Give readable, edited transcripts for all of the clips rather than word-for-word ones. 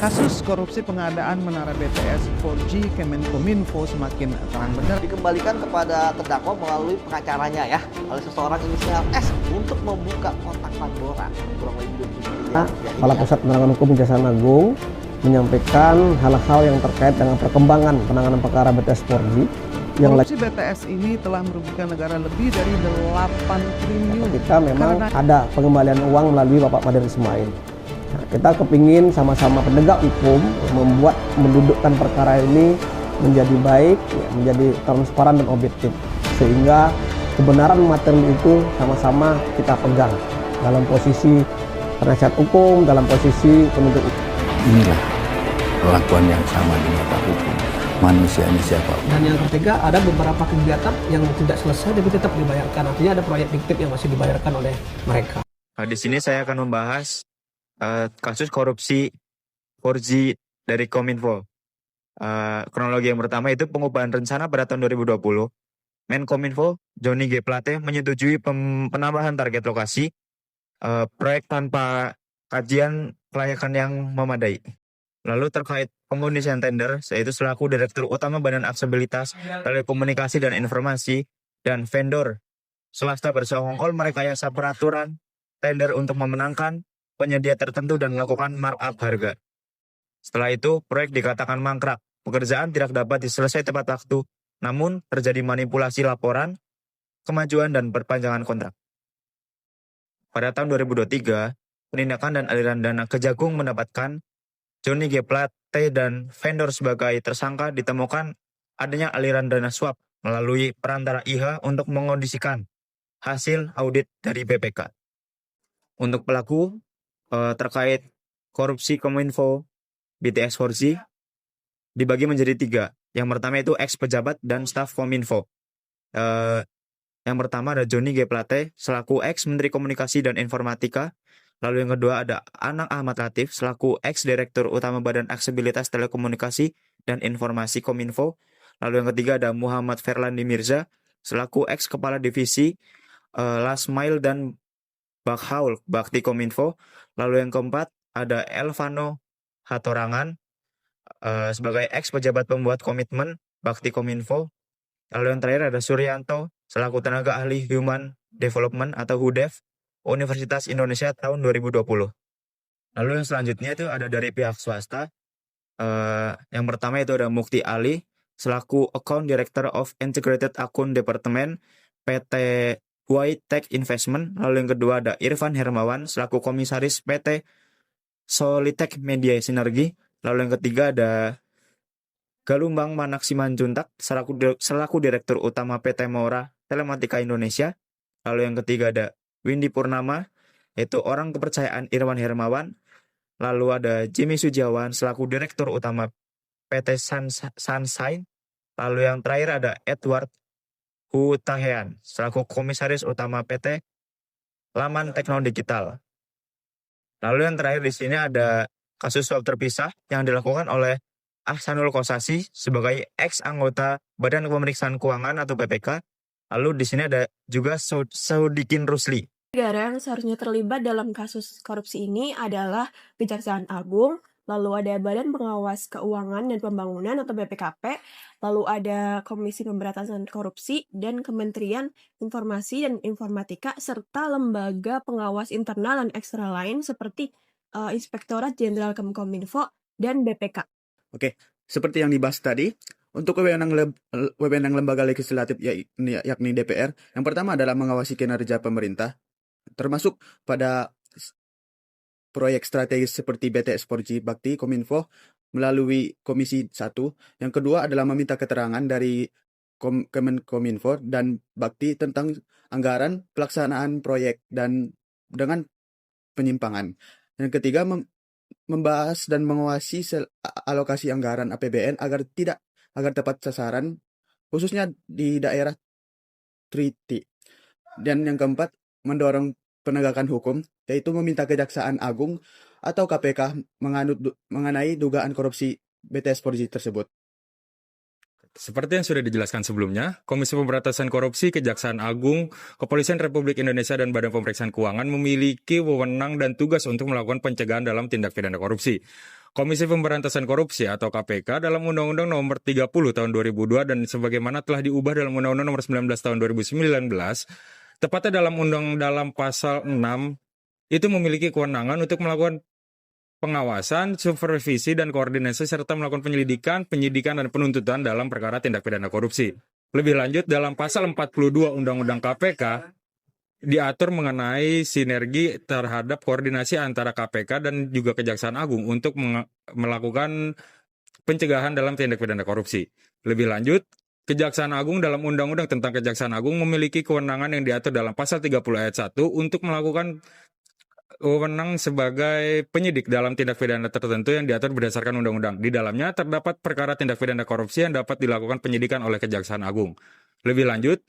Kasus korupsi pengadaan menara BTS 4G Kemenkominfo semakin terang-benderang. Dikembalikan kepada terdakwa melalui pengacaranya ya oleh seseorang inisial S untuk membuka kotak Pandora kurang lebih 20 miliar. Kepala Pusat Penerangan Hukum Kejaksaan Agung menyampaikan hal-hal yang terkait dengan perkembangan penanganan perkara BTS 4G yang Korupsi BTS ini telah merugikan negara lebih dari 8 triliun. kita memang ada pengembalian uang melalui Bapak Madir Ismail. Nah, kita kepingin sama-sama penegak hukum membuat mendudukkan perkara ini menjadi baik, ya, menjadi transparan dan objektif, sehingga kebenaran material itu sama-sama kita pegang dalam posisi penasihat hukum, dalam posisi penuntut hukum. Inilah perlakuan yang sama di mata hukum. Manusia ini siapa? Dan yang ketiga, ada beberapa kegiatan yang tidak selesai tapi tetap dibayarkan. Artinya ada proyek fiktif yang masih dibayarkan oleh mereka. Di sini saya akan membahas kasus korupsi 4G dari Kominfo. Kronologi yang pertama itu pengubahan rencana pada tahun 2020. Menkominfo Johnny G. Plate menyetujui penambahan target lokasi proyek tanpa kajian kelayakan yang memadai. Lalu terkait pengundisian tender, yaitu selaku Direktur Utama Badan Aksesibilitas Telekomunikasi dan Informasi dan vendor swasta bersekongkol merekayasa peraturan tender untuk memenangkan penyedia tertentu dan melakukan markup harga. Setelah itu, proyek dikatakan mangkrak. Pekerjaan tidak dapat diselesaikan tepat waktu, namun terjadi manipulasi laporan, kemajuan, dan perpanjangan kontrak. Pada tahun 2023, penindakan dan aliran dana Kejagung mendapatkan Johnny G. Plate dan vendor sebagai tersangka ditemukan adanya aliran dana suap melalui perantara IHA untuk mengondisikan hasil audit dari BPK. Untuk pelaku terkait korupsi Kominfo BTS 4G dibagi menjadi 3. Yang pertama itu ex-pejabat dan staf Kominfo. Yang pertama ada Johnny G. Plate selaku ex-Menteri Komunikasi dan Informatika. Lalu yang kedua ada Anang Ahmad Latif selaku ex-Direktur Utama Badan Aksesibilitas Telekomunikasi dan Informasi Kominfo. Lalu yang ketiga ada Muhammad Ferlandi Mirza selaku ex-Kepala Divisi Last Mile dan Bakhaul Bakti Kominfo. Lalu yang keempat ada Elvano Hatorangan sebagai ex-pejabat pembuat komitmen Bakti Kominfo. Lalu yang terakhir ada Suryanto selaku tenaga ahli Human Development atau HUDEF Universitas Indonesia tahun 2020. Lalu yang selanjutnya itu ada dari pihak swasta. Yang pertama itu ada Mukti Ali selaku Account Director of Integrated Account Department PT Huawei Tech Investment. Lalu yang kedua ada Irfan Hermawan selaku Komisaris PT Solitech Media Sinergi. Lalu yang ketiga ada Galumbang Manak Simanjuntak selaku Direktur Utama PT Maura Telematika Indonesia. Lalu yang ketiga ada Windy Purnama, yaitu orang kepercayaan Irwan Hermawan. Lalu ada Jimmy Sujiawan selaku Direktur Utama PT Sunshine. Lalu yang terakhir ada Edward Hutahean selaku Komisaris Utama PT Laman Teknologi Digital. Lalu yang terakhir di sini ada kasus suap terpisah yang dilakukan oleh Ahsanul Kosasi sebagai ex-anggota Badan Pemeriksaan Keuangan atau BPK. Lalu di sini ada juga Saudikin Rusli. Negara yang seharusnya terlibat dalam kasus korupsi ini adalah Kejaksaan Agung, lalu ada Badan Pengawas Keuangan dan Pembangunan atau BPKP, lalu ada Komisi Pemberantasan Korupsi dan Kementerian Informasi dan Informatika, serta lembaga pengawas internal dan eksternal lain seperti Inspektorat Jenderal Kemenkominfo dan BPK. Oke, seperti yang dibahas tadi, untuk wewenang lembaga legislatif yakni DPR, yang pertama adalah mengawasi kinerja pemerintah, termasuk pada proyek strategis seperti BTS 4G Bakti Kominfo melalui Komisi 1. Yang kedua adalah meminta keterangan dari Kemenkominfo dan Bakti tentang anggaran pelaksanaan proyek dan dengan penyimpangan. Yang ketiga membahas dan mengawasi alokasi anggaran APBN agar tepat sasaran, khususnya di daerah Triti. Dan yang keempat, mendorong penegakan hukum, yaitu meminta Kejaksaan Agung atau KPK mengenai dugaan korupsi BTS 4G tersebut. Seperti yang sudah dijelaskan sebelumnya, Komisi Pemberantasan Korupsi, Kejaksaan Agung, Kepolisian Republik Indonesia, dan Badan Pemeriksaan Keuangan memiliki wewenang dan tugas untuk melakukan pencegahan dalam tindak pidana korupsi. Komisi Pemberantasan Korupsi atau KPK dalam Undang-Undang Nomor 30 Tahun 2002 dan sebagaimana telah diubah dalam Undang-Undang Nomor 19 Tahun 2019, tepatnya dalam pasal 6 itu memiliki kewenangan untuk melakukan pengawasan, supervisi, dan koordinasi serta melakukan penyelidikan, penyidikan, dan penuntutan dalam perkara tindak pidana korupsi. Lebih lanjut, dalam pasal 42 Undang-Undang KPK diatur mengenai sinergi terhadap koordinasi antara KPK dan juga Kejaksaan Agung untuk melakukan pencegahan dalam tindak pidana korupsi. Lebih lanjut, Kejaksaan Agung dalam Undang-Undang tentang Kejaksaan Agung memiliki kewenangan yang diatur dalam pasal 30 ayat 1 untuk melakukan wewenang sebagai penyidik dalam tindak pidana tertentu yang diatur berdasarkan undang-undang. Di dalamnya terdapat perkara tindak pidana korupsi yang dapat dilakukan penyidikan oleh Kejaksaan Agung. Lebih lanjut,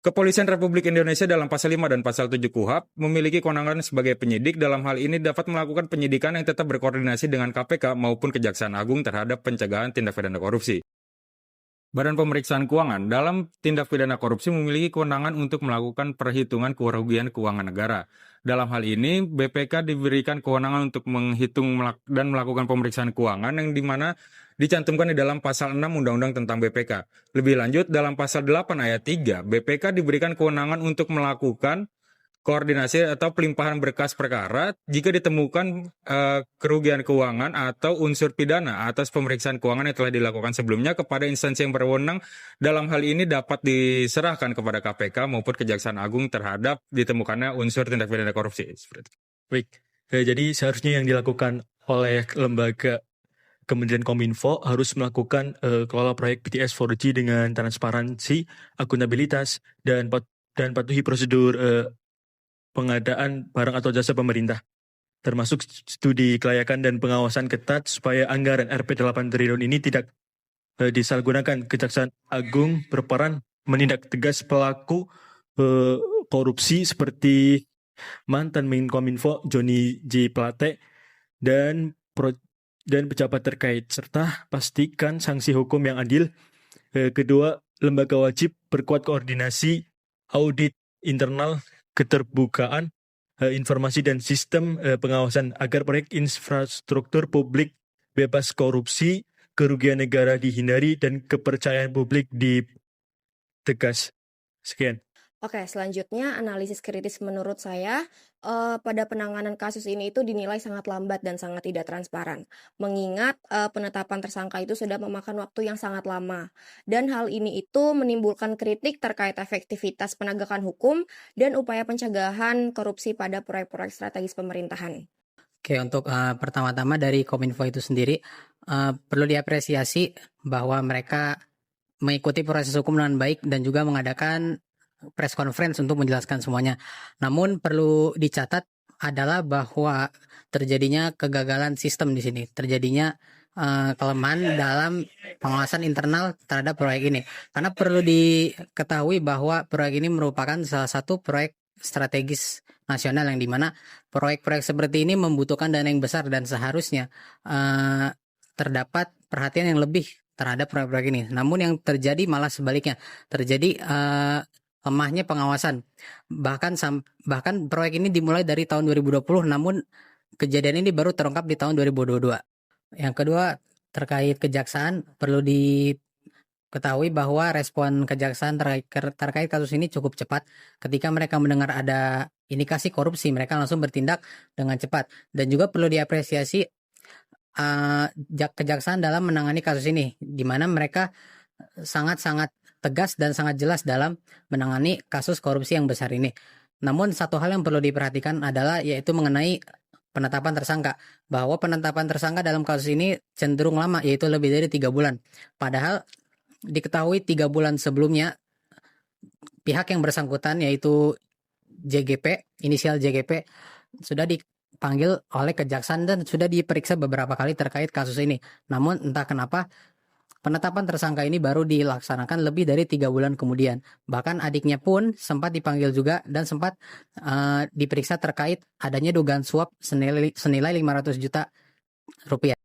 Kepolisian Republik Indonesia dalam pasal 5 dan pasal 7 KUHP memiliki kewenangan sebagai penyidik. Dalam hal ini dapat melakukan penyidikan yang tetap berkoordinasi dengan KPK maupun Kejaksaan Agung terhadap pencegahan tindak pidana korupsi. Badan Pemeriksaan Keuangan dalam tindak pidana korupsi memiliki kewenangan untuk melakukan perhitungan kerugian keuangan negara. Dalam hal ini, BPK diberikan kewenangan untuk menghitung dan melakukan pemeriksaan keuangan yang dimana dicantumkan di dalam pasal 6 Undang-Undang tentang BPK. Lebih lanjut, dalam pasal 8 ayat 3, BPK diberikan kewenangan untuk melakukan koordinasi atau pelimpahan berkas perkara jika ditemukan kerugian keuangan atau unsur pidana atas pemeriksaan keuangan yang telah dilakukan sebelumnya kepada instansi yang berwenang. Dalam hal ini dapat diserahkan kepada KPK maupun Kejaksaan Agung terhadap ditemukannya unsur tindak pidana korupsi. Baik, jadi seharusnya yang dilakukan oleh lembaga Kementerian Kominfo harus melakukan kelola proyek BTS 4G dengan transparansi, akuntabilitas, dan patuhi prosedur pengadaan barang atau jasa pemerintah, termasuk studi kelayakan dan pengawasan ketat supaya anggaran Rp 8 triliun ini tidak disalahgunakan. Kejaksaan Agung berperan menindak tegas pelaku korupsi seperti mantan Menkominfo Johnny J. Plate dan pejabat terkait, serta pastikan sanksi hukum yang adil. Kedua, lembaga wajib perkuat koordinasi, audit internal, keterbukaan informasi dan sistem pengawasan agar proyek infrastruktur publik bebas korupsi, kerugian negara dihindari, dan kepercayaan publik ditegas. Sekian. Oke, selanjutnya analisis kritis menurut saya pada penanganan kasus ini itu dinilai sangat lambat dan sangat tidak transparan. Mengingat penetapan tersangka itu sudah memakan waktu yang sangat lama. Dan hal ini itu menimbulkan kritik terkait efektivitas penegakan hukum dan upaya pencegahan korupsi pada proyek-proyek strategis pemerintahan. Oke, untuk pertama-tama dari Kominfo itu sendiri perlu diapresiasi bahwa mereka mengikuti proses hukum dengan baik dan juga mengadakan press conference untuk menjelaskan semuanya. Namun perlu dicatat adalah bahwa terjadinya kegagalan sistem di sini, terjadinya kelemahan dalam pengawasan internal terhadap proyek ini. Karena perlu diketahui bahwa proyek ini merupakan salah satu proyek strategis nasional yang dimana proyek-proyek seperti ini membutuhkan dana yang besar dan seharusnya terdapat perhatian yang lebih terhadap proyek-proyek ini. Namun yang terjadi malah sebaliknya, terjadi lemahnya pengawasan. Bahkan proyek ini dimulai dari tahun 2020, namun kejadian ini baru terungkap di tahun 2022. Yang kedua, terkait kejaksaan, perlu diketahui bahwa respon kejaksaan terkait kasus ini cukup cepat. Ketika mereka mendengar ada indikasi korupsi, mereka langsung bertindak dengan cepat. Dan juga perlu diapresiasi kejaksaan dalam menangani kasus ini, di mana mereka sangat-sangat tegas dan sangat jelas dalam menangani kasus korupsi yang besar ini. Namun satu hal yang perlu diperhatikan adalah yaitu mengenai penetapan tersangka. Bahwa penetapan tersangka dalam kasus ini cenderung lama, yaitu lebih dari 3 bulan. Padahal diketahui 3 bulan sebelumnya pihak yang bersangkutan yaitu JGP, inisial JGP, sudah dipanggil oleh kejaksaan dan sudah diperiksa beberapa kali terkait kasus ini. Namun entah kenapa penetapan tersangka ini baru dilaksanakan lebih dari 3 bulan kemudian. Bahkan adiknya pun sempat dipanggil juga dan sempat diperiksa terkait adanya dugaan suap senilai 500 juta rupiah.